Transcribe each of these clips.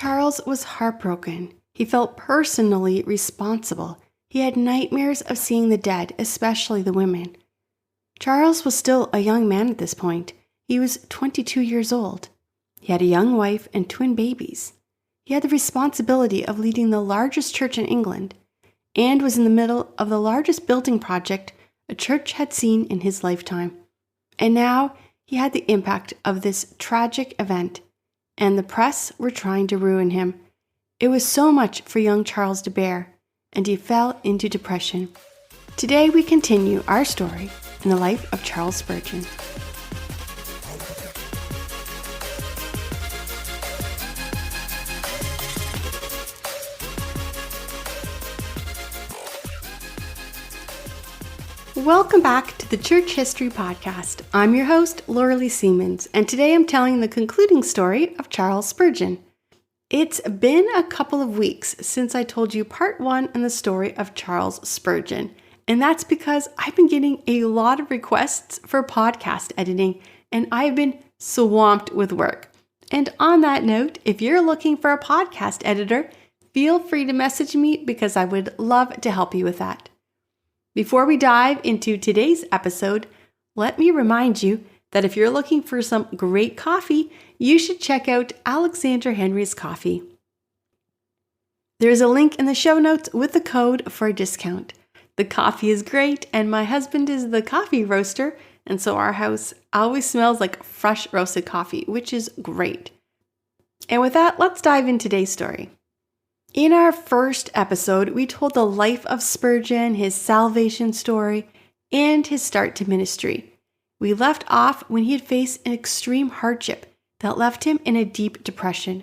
Charles was heartbroken. He felt personally responsible. He had nightmares of seeing the dead, especially the women. Charles was still a young man at this point. He was 22 years old. He had a young wife and twin babies. He had the responsibility of leading the largest church in England and was in the middle of the largest building project a church had seen in his lifetime. And now he had the impact of this tragic event, and the press were trying to ruin him. It was so much for young Charles to bear, and he fell into depression. Today we continue our story in the life of Charles Spurgeon. Welcome back to the Church History Podcast. I'm your host, Laura Lee Siemens, and today I'm telling the concluding story of Charles Spurgeon. It's been a couple of weeks since I told you part one in the story of Charles Spurgeon, and that's because I've been getting a lot of requests for podcast editing, and I've been swamped with work. And on that note, if you're looking for a podcast editor, feel free to message me because I would love to help you with that. Before we dive into today's episode, let me remind you that if you're looking for some great coffee, you should check out Alexander Henry's Coffee. There's a link in the show notes with the code for a discount. The coffee is great, and my husband is the coffee roaster, and so our house always smells like fresh roasted coffee, which is great. And with that, let's dive into today's story. In our first episode, we told the life of Spurgeon, his salvation story, and his start to ministry. We left off when he had faced an extreme hardship that left him in a deep depression.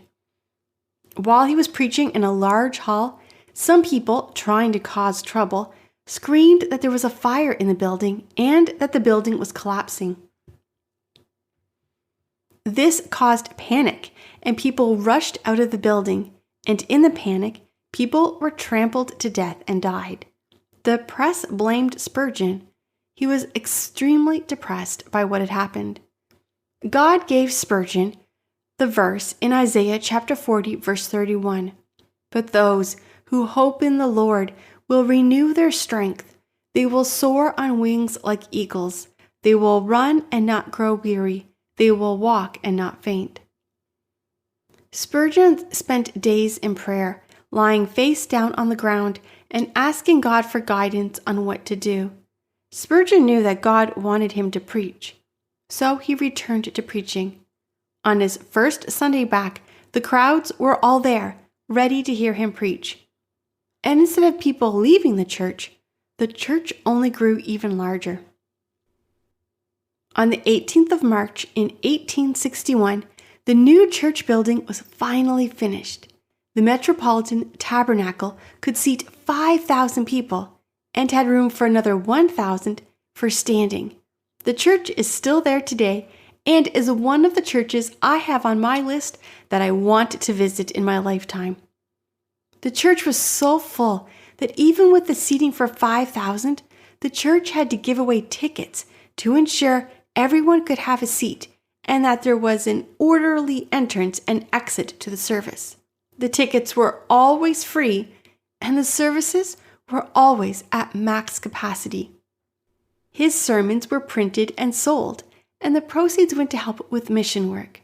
While he was preaching in a large hall, some people, trying to cause trouble, screamed that there was a fire in the building and that the building was collapsing. This caused panic, and people rushed out of the building. And in the panic, people were trampled to death and died. The press blamed Spurgeon. He was extremely depressed by what had happened. God gave Spurgeon the verse in Isaiah chapter 40, verse 31. But those who hope in the Lord will renew their strength. They will soar on wings like eagles. They will run and not grow weary. They will walk and not faint. Spurgeon spent days in prayer, lying face down on the ground and asking God for guidance on what to do. Spurgeon knew that God wanted him to preach, so he returned to preaching. On his first Sunday back, the crowds were all there, ready to hear him preach. And instead of people leaving the church only grew even larger. On the 18th of March in 1861, the new church building was finally finished. The Metropolitan Tabernacle could seat 5,000 people and had room for another 1,000 for standing. The church is still there today and is one of the churches I have on my list that I want to visit in my lifetime. The church was so full that even with the seating for 5,000, the church had to give away tickets to ensure everyone could have a seat and that there was an orderly entrance and exit to the service. The tickets were always free, and the services were always at max capacity. His sermons were printed and sold, and the proceeds went to help with mission work.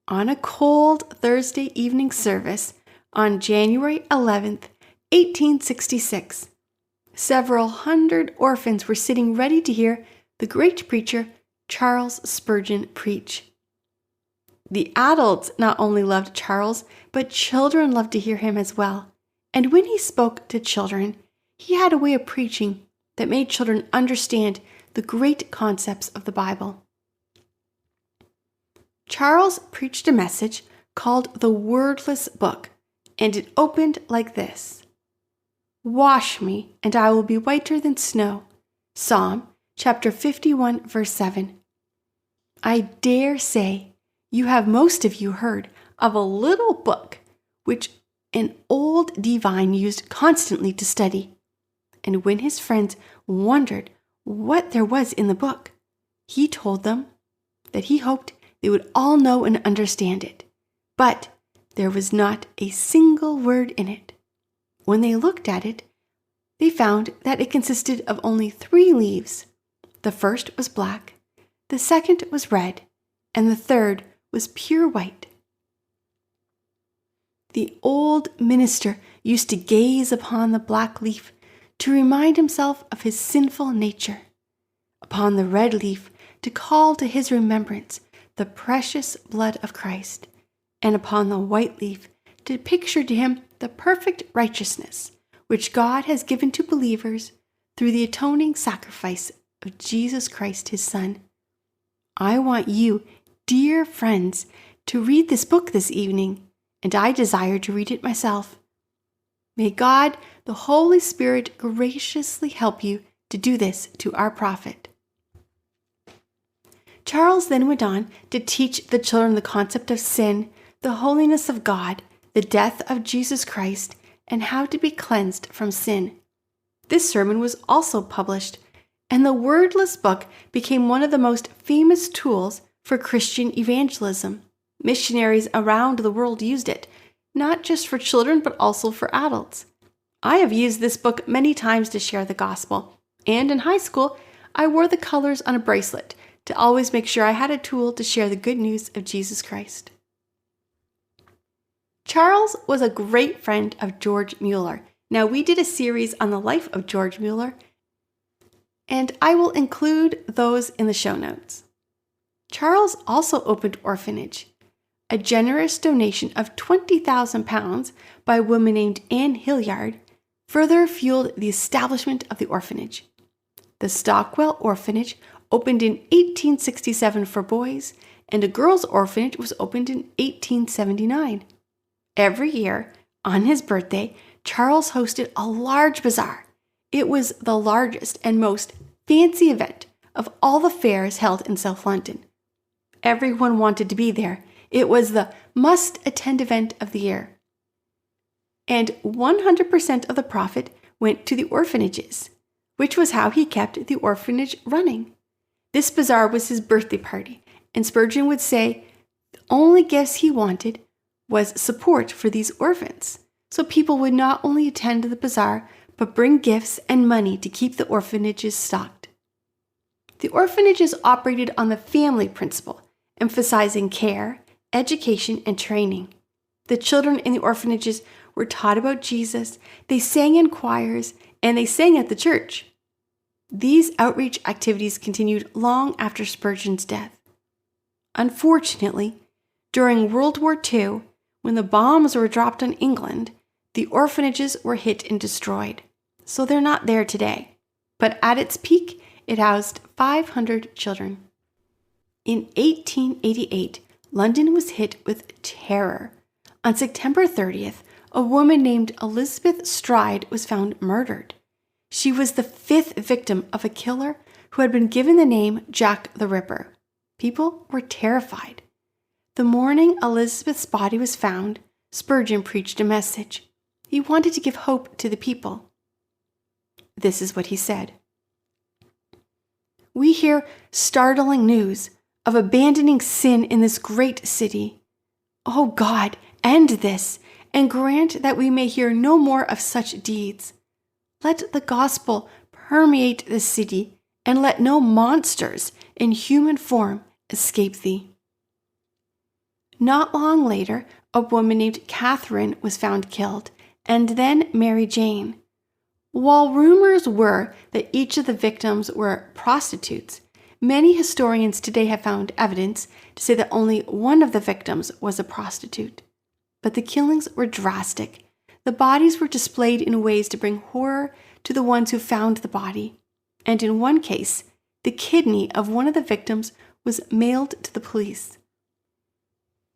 On a cold Thursday evening service on January 11th, 1866, several hundred orphans were sitting ready to hear the great preacher Charles Spurgeon preach. The adults not only loved Charles, but children loved to hear him as well. And when he spoke to children, he had a way of preaching that made children understand the great concepts of the Bible. Charles preached a message called the Wordless Book, and it opened like this. Wash me, and I will be whiter than snow. Psalm chapter 51, verse 7. I dare say you have most of you heard of a little book which an old divine used constantly to study. And when his friends wondered what there was in the book, he told them that he hoped they would all know and understand it, but There was not a single word in it. When they looked at it, they found that it consisted of only 3 leaves. The first was black, the second was red, and the third was pure white. The old minister used to gaze upon the black leaf to remind himself of his sinful nature, upon the red leaf to call to his remembrance the precious blood of Christ, and upon the white leaf to picture to him the perfect righteousness which God has given to believers through the atoning sacrifice of Jesus Christ, his Son. I want you, dear friends, to read this book this evening, and I desire to read it myself. May God, the Holy Spirit, graciously help you to do this to our prophet. Charles then went on to teach the children the concept of sin, the holiness of God, the death of Jesus Christ, and how to be cleansed from sin. This sermon was also published, and the Wordless Book became one of the most famous tools for Christian evangelism. Missionaries around the world used it, not just for children, but also for adults. I have used this book many times to share the gospel, and in high school, I wore the colors on a bracelet to always make sure I had a tool to share the good news of Jesus Christ. Charles was a great friend of George Mueller. Now, we did a series on the life of George Mueller, and I will include those in the show notes. Charles also opened orphanage. A generous donation of £20,000 by a woman named Anne Hilliard further fueled the establishment of the orphanage. The Stockwell Orphanage opened in 1867 for boys, and a girls' orphanage was opened in 1879. Every year, on his birthday, Charles hosted a large bazaar. It was the largest and most fancy event of all the fairs held in South London. Everyone wanted to be there. It was the must-attend event of the year. And 100% of the profit went to the orphanages, which was how he kept the orphanage running. This bazaar was his birthday party, and Spurgeon would say the only gifts he wanted was support for these orphans. So people would not only attend the bazaar, but bring gifts and money to keep the orphanages stocked. The orphanages operated on the family principle, emphasizing care, education, and training. The children in the orphanages were taught about Jesus, they sang in choirs, and they sang at the church. These outreach activities continued long after Spurgeon's death. Unfortunately, during World War II, when the bombs were dropped on England, the orphanages were hit and destroyed, so they're not there today. But at its peak, it housed 500 children. In 1888, London was hit with terror. On September 30th, a woman named Elizabeth Stride was found murdered. She was the 5th victim of a killer who had been given the name Jack the Ripper. People were terrified. The morning Elizabeth's body was found, Spurgeon preached a message. He wanted to give hope to the people. This is what he said. We hear startling news of abandoning sin in this great city. Oh God, end this, and grant that we may hear no more of such deeds. Let the gospel permeate the city, and let no monsters in human form escape thee. Not long later, a woman named Catherine was found killed, and then Mary Jane. While rumors were that each of the victims were prostitutes, many historians today have found evidence to say that only one of the victims was a prostitute. But the killings were drastic. The bodies were displayed in ways to bring horror to the ones who found the body. And in one case, the kidney of one of the victims was mailed to the police.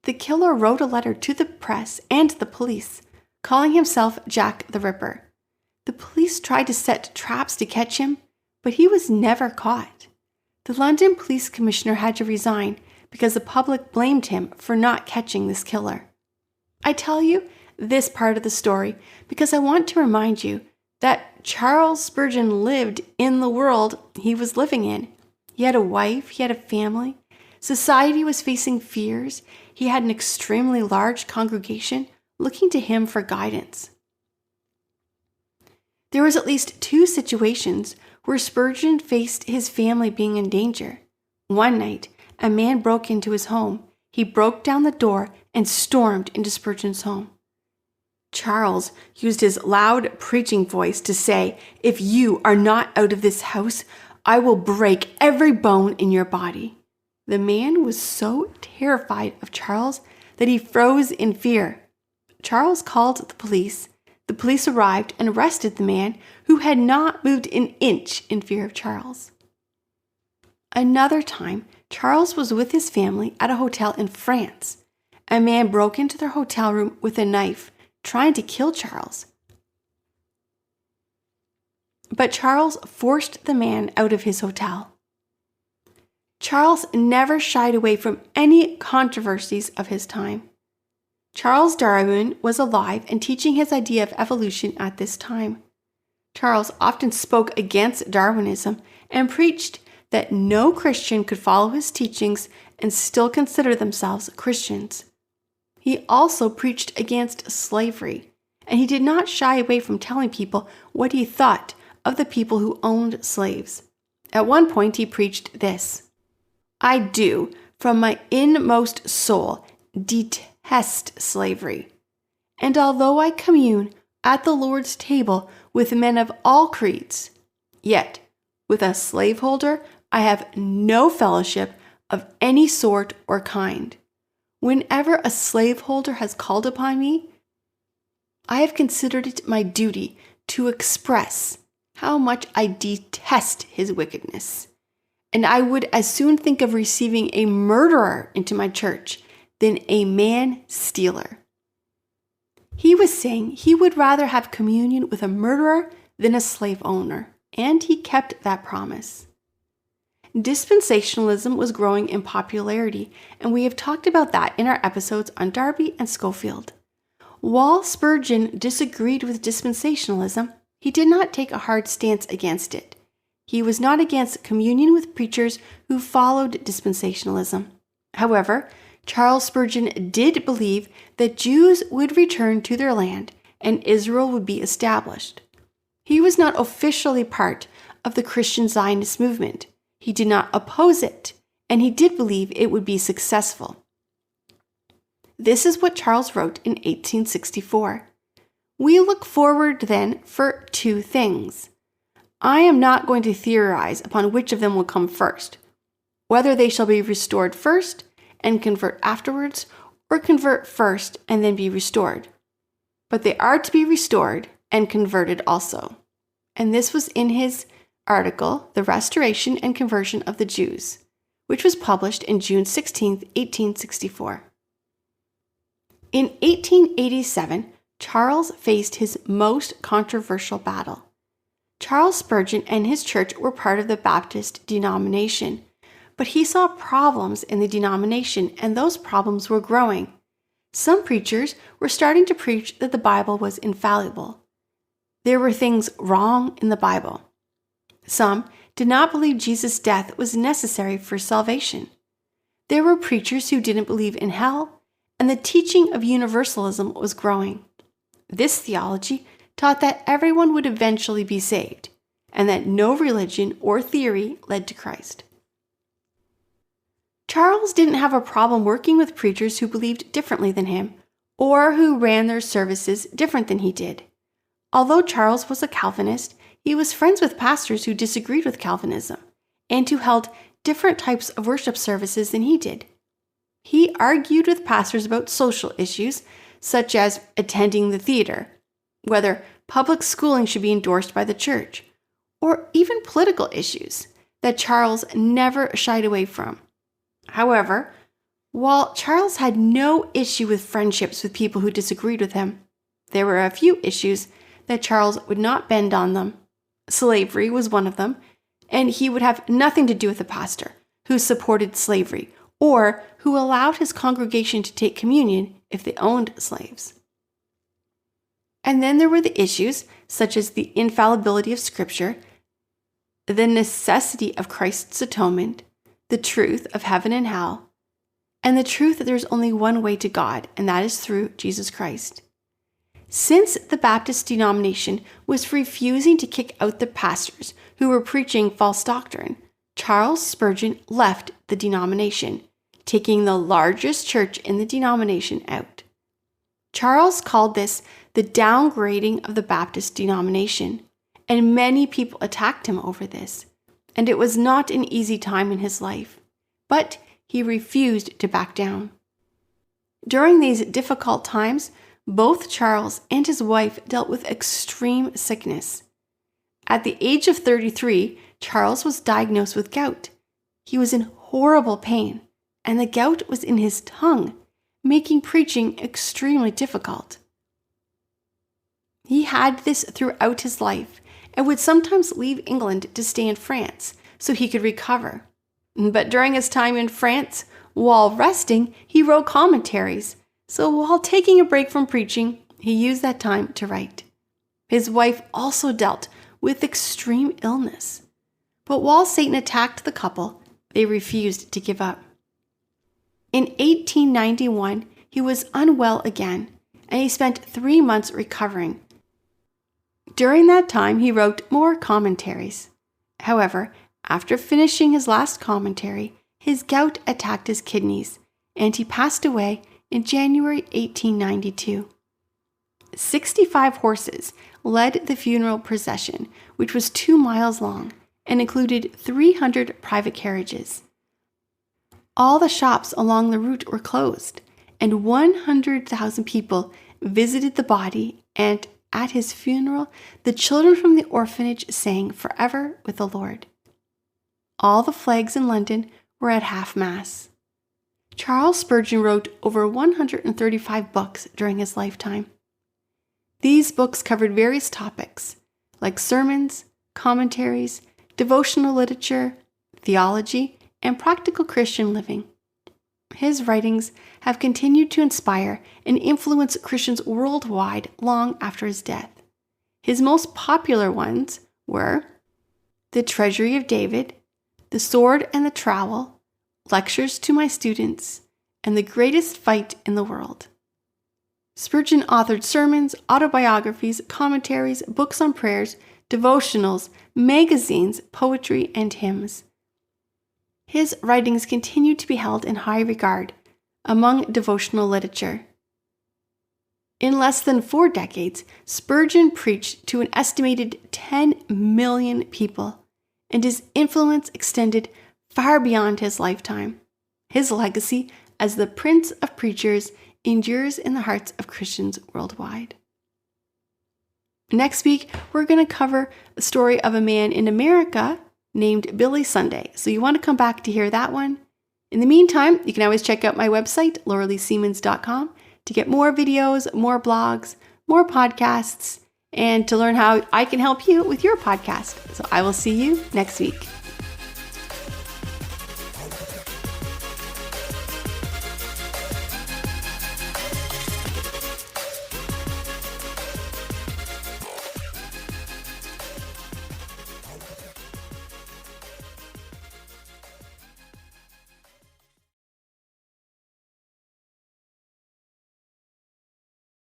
The killer wrote a letter to the press and the police, calling himself Jack the Ripper. The police tried to set traps to catch him, but he was never caught. The London Police Commissioner had to resign because the public blamed him for not catching this killer. I tell you this part of the story because I want to remind you that Charles Spurgeon lived in the world he was living in. He had a wife, he had a family. Society was facing fears. he had an extremely large congregation looking to him for guidance. There was at least 2 situations where Spurgeon faced his family being in danger. One night, a man broke into his home. He broke down the door and stormed into Spurgeon's home. Charles used his loud preaching voice to say, "If you are not out of this house, I will break every bone in your body." The man was so terrified of Charles that he froze in fear. Charles called the police. The police arrived and arrested the man, who had not moved an inch in fear of Charles. Another time, Charles was with his family at a hotel in France. A man broke into their hotel room with a knife, trying to kill Charles. But Charles forced the man out of his hotel. Charles never shied away from any controversies of his time. Charles Darwin was alive and teaching his idea of evolution at this time. Charles often spoke against Darwinism and preached that no Christian could follow his teachings and still consider themselves Christians. He also preached against slavery, and he did not shy away from telling people what he thought of the people who owned slaves. At one point, he preached this: "I do, from my inmost soul, detest slavery. And although I commune at the Lord's table with men of all creeds, yet with a slaveholder I have no fellowship of any sort or kind. Whenever a slaveholder has called upon me, I have considered it my duty to express how much I detest his wickedness, and I would as soon think of receiving a murderer into my church than a man-stealer." He was saying he would rather have communion with a murderer than a slave owner, and he kept that promise. Dispensationalism was growing in popularity, and we have talked about that in our episodes on Darby and Schofield. While Spurgeon disagreed with dispensationalism, he did not take a hard stance against it. He was not against communion with preachers who followed dispensationalism. However, Charles Spurgeon did believe that Jews would return to their land and Israel would be established. He was not officially part of the Christian Zionist movement. He did not oppose it, and he did believe it would be successful. This is what Charles wrote in 1864. "We look forward then for 2 things. I am not going to theorize upon which of them will come first, whether they shall be restored first and convert afterwards, or convert first and then be restored. But they are to be restored and converted also." And this was in his article, "The Restoration and Conversion of the Jews," which was published in June 16, 1864. In 1887, Charles faced his most controversial battle. Charles Spurgeon and his church were part of the Baptist denomination, but he saw problems in the denomination, and those problems were growing. Some preachers were starting to preach that the Bible was infallible. There were things wrong in the Bible. Some did not believe Jesus' death was necessary for salvation. There were preachers who didn't believe in hell, and the teaching of universalism was growing. This theology taught that everyone would eventually be saved, and that no religion or theory led to Christ. Charles didn't have a problem working with preachers who believed differently than him, or who ran their services different than he did. Although Charles was a Calvinist, he was friends with pastors who disagreed with Calvinism, and who held different types of worship services than he did. He argued with pastors about social issues, such as attending the theater, whether public schooling should be endorsed by the church, or even political issues that Charles never shied away from. However, while Charles had no issue with friendships with people who disagreed with him, there were a few issues that Charles would not bend on them. Slavery was one of them, and he would have nothing to do with a pastor who supported slavery or who allowed his congregation to take communion if they owned slaves. And then there were the issues such as the infallibility of Scripture, the necessity of Christ's atonement, the truth of heaven and hell, and the truth that there's only one way to God, and that is through Jesus Christ. Since the Baptist denomination was refusing to kick out the pastors who were preaching false doctrine, Charles Spurgeon left the denomination, taking the largest church in the denomination out. Charles called this the downgrading of the Baptist denomination, and many people attacked him over this, and it was not an easy time in his life, but he refused to back down. During these difficult times, both Charles and his wife dealt with extreme sickness. At the age of 33, Charles was diagnosed with gout. He was in horrible pain, and the gout was in his tongue, making preaching extremely difficult. He had this throughout his life and would sometimes leave England to stay in France so he could recover. But during his time in France, while resting, he wrote commentaries. So while taking a break from preaching, he used that time to write. His wife also dealt with extreme illness. But while Satan attacked the couple, they refused to give up. In 1891, he was unwell again, and he spent 3 months recovering. During that time, he wrote more commentaries. However, after finishing his last commentary, his gout attacked his kidneys, and he passed away in January 1892. 65 horses led the funeral procession, which was 2 miles long and included 300 private carriages. All the shops along the route were closed, and 100,000 people visited the body, and at his funeral, the children from the orphanage sang "Forever with the Lord." All the flags in London were at half-mast. Charles Spurgeon wrote over 135 books during his lifetime. These books covered various topics like sermons, commentaries, devotional literature, theology, and practical Christian living. His writings have continued to inspire and influence Christians worldwide long after his death. His most popular ones were The Treasury of David, The Sword and the Trowel, Lectures to My Students, and The Greatest Fight in the World. Spurgeon authored sermons, autobiographies, commentaries, books on prayers, devotionals, magazines, poetry, and hymns. His writings continue to be held in high regard among devotional literature. In less than 4 decades, Spurgeon preached to an estimated 10 million people, and his influence extended far beyond his lifetime. His legacy as the Prince of Preachers endures in the hearts of Christians worldwide. Next week, we're going to cover the story of a man in America named Billy Sunday. So you want to come back to hear that one. In the meantime, you can always check out my website, lauraleesiemens.com, to get more videos, more blogs, more podcasts, and to learn how I can help you with your podcast. So I will see you next week.